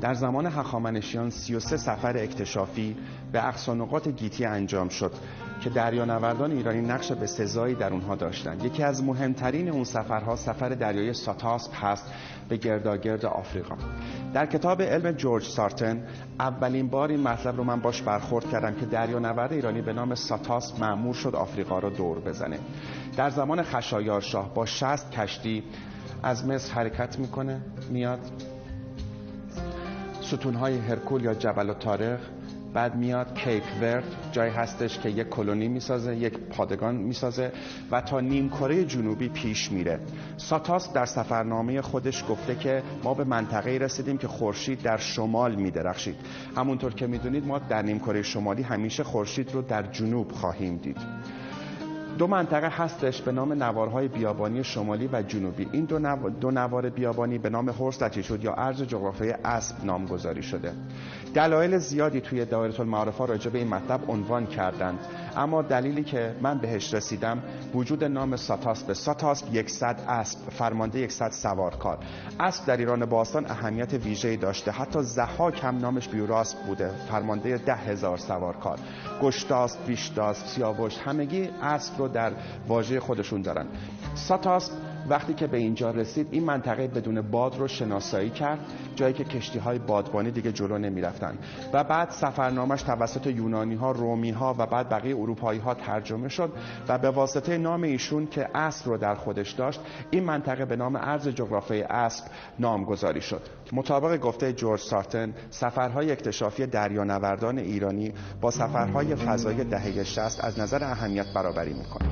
در زمان هخامنشیان 33 سفر اکتشافی به اقصانقاط گیتی انجام شد که دریانوردان ایرانی نقش بسزایی در اونها داشتند. یکی از مهمترین اون سفرها سفر دریایی ساتاسپ هست به گرداگرد آفریقا. در کتاب علم جورج سارتن اولین بار این مطلب رو من باش برخورد کردم که دریانورد ایرانی به نام ساتاسپ مأمور شد آفریقا رو دور بزنه. در زمان خشایارشاه با 60 کشتی از مصر حرکت میکنه، میاد ستونهای هرکول یا جبل الطارق، بعد میاد کیپ ورد، جایی هستش که یک کلونی میسازه، یک پادگان میسازه و تا نیمکره جنوبی پیش میره. ساتاسپ در سفرنامه خودش گفته که ما به منطقه‌ای رسیدیم که خورشید در شمال میدرخشید. همونطور که میدونید ما در نیمکره شمالی همیشه خورشید رو در جنوب خواهیم دید. دو منطقه هستش به نام نوارهای بیابانی شمالی و جنوبی. این دو نوار بیابانی به نام هورس لاتیتود یا ارض جغرافیایی اسب نامگذاری شده. دلایل زیادی توی دایره المعارف راجع به این مطلب عنوان کردند، اما دلیلی که من بهش رسیدم وجود نام ساتاسپ. ساتاسپ 100 اسب، فرمانده 100 سوارکار. اسب در ایران باستان اهمیت ویژه‌ای داشته. حتی ضحاک هم نامش بیوراسپ بوده، فرمانده 10,000 سوارکار. گشتاسپ، ویشتاسپ، سیاوش، همگی اسب رو در واژه خودشون دارن. ساتاسپ وقتی که به اینجا رسید این منطقه بدون باد رو شناسایی کرد، جایی که کشتی‌های بادبانی دیگه جلو نمی‌رفتن و بعد سفرنامه‌اش توسط یونانی‌ها، رومی‌ها و بعد بقیه اروپایی‌ها ترجمه شد و به واسطه نام ایشون که اسب رو در خودش داشت این منطقه به نام ارض جغرافیایی اسب نامگذاری شد. مطابق گفته جورج سارتن سفرهای اکتشافی دریانوردان ایرانی با سفرهای فضایی دهه 60 از نظر اهمیت برابری می‌کنه.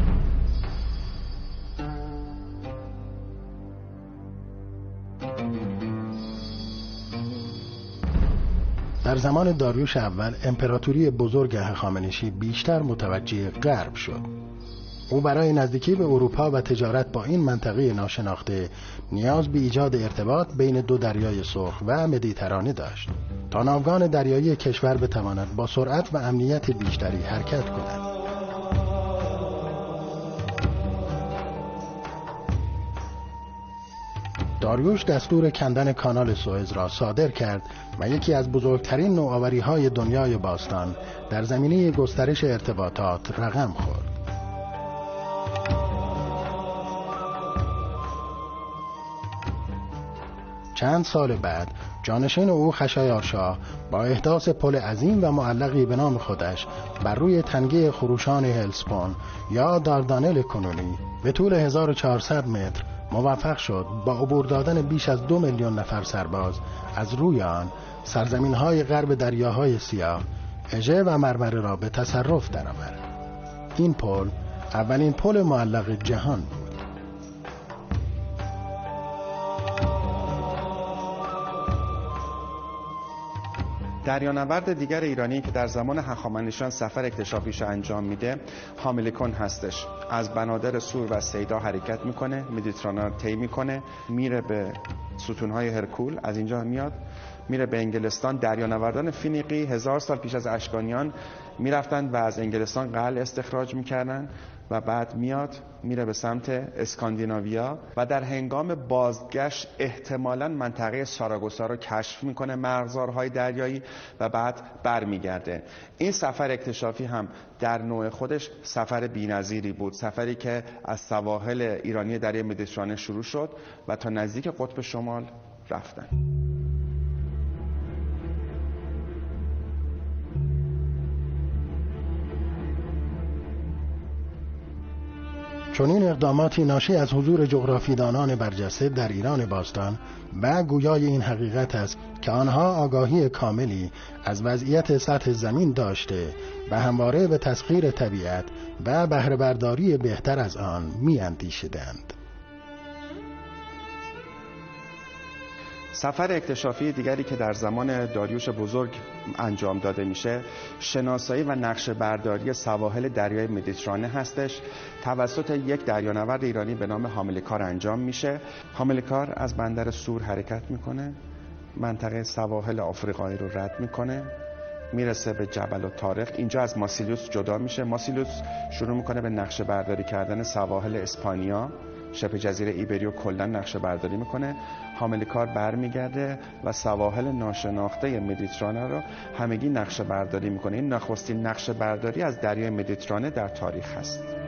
در زمان داریوش اول امپراتوری بزرگ هخامنشی بیشتر متوجه غرب شد. او برای نزدیکی به اروپا و تجارت با این منطقه ناشناخته نیاز به ایجاد ارتباط بین دو دریای سرخ و مدیترانه داشت تا ناوگان دریایی کشور بتواند با سرعت و امنیت بیشتری حرکت کند. داریوش دستور کندن کانال سوئز را صادر کرد و یکی از بزرگترین نوآوری‌های دنیای باستان در زمینه گسترش ارتباطات رقم خورد. چند سال بعد جانشین او خشایارشاه با احداث پل عظیم و معلقی به نام خودش بر روی تنگه خروشان هلسپون یا داردانل کنونی به طول 1400 متر موفق شد با عبور دادن بیش از 2 میلیون نفر سرباز از روی آن سرزمین‌های غرب دریاهای سیاه، اژه و مرمره را به تصرف درآورد. این پل اولین پل معلق جهان بود. دریانورد دیگر ایرانی که در زمان هخامنشیان سفر اکتشافیش انجام میده هامیلکون هستش. از بنادر سور و سیدا حرکت میکنه، مدیترانه رو طی میکنه، میره به ستونهای هرکول، از اینجا میاد میره به انگلستان. دریانوردان فینیقی 1000 سال پیش از اشکانیان میرفتن و از انگلستان قلع استخراج میکردن و بعد میاد میره به سمت اسکاندیناویا و در هنگام بازگشت احتمالاً منطقه ساراگوسا رو کشف میکنه، مرغزارهای دریایی، و بعد برمیگرده. این سفر اکتشافی هم در نوع خودش سفر بی‌نظیری بود، سفری که از سواحل ایرانی دریای مدیترانه شروع شد و تا نزدیک قطب شمال رفتن. چون این اقداماتی ناشی از حضور جغرافیدانان برجسته در ایران باستان و گویای این حقیقت است که آنها آگاهی کاملی از وضعیت سطح زمین داشته و همواره به تسخیر طبیعت و بهره برداری بهتر از آن می‌اندیشیدند. سفر اکتشافی دیگری که در زمان داریوش بزرگ انجام داده میشه شناسایی و نقشه برداری سواحل دریای مدیترانه هستش. توسط یک دریانورد ایرانی به نام هامیلکار انجام میشه. هامیلکار از بندر سور حرکت میکنه، منطقه سواحل آفریقایی رو رد میکنه، میرسه به جبل الطارق. اینجا از ماسیلیوس جدا میشه. ماسیلیوس شروع میکنه به نقشه برداری کردن سواحل اسپانیا شبه جزیره ایبریو کلا نقشه برداری میکنه. حاملکار برمیگرده و سواحل ناشناخته مدیترانه رو همگی نقشه برداری میکنه. این نخستین نقشه برداری از دریای مدیترانه در تاریخ هست.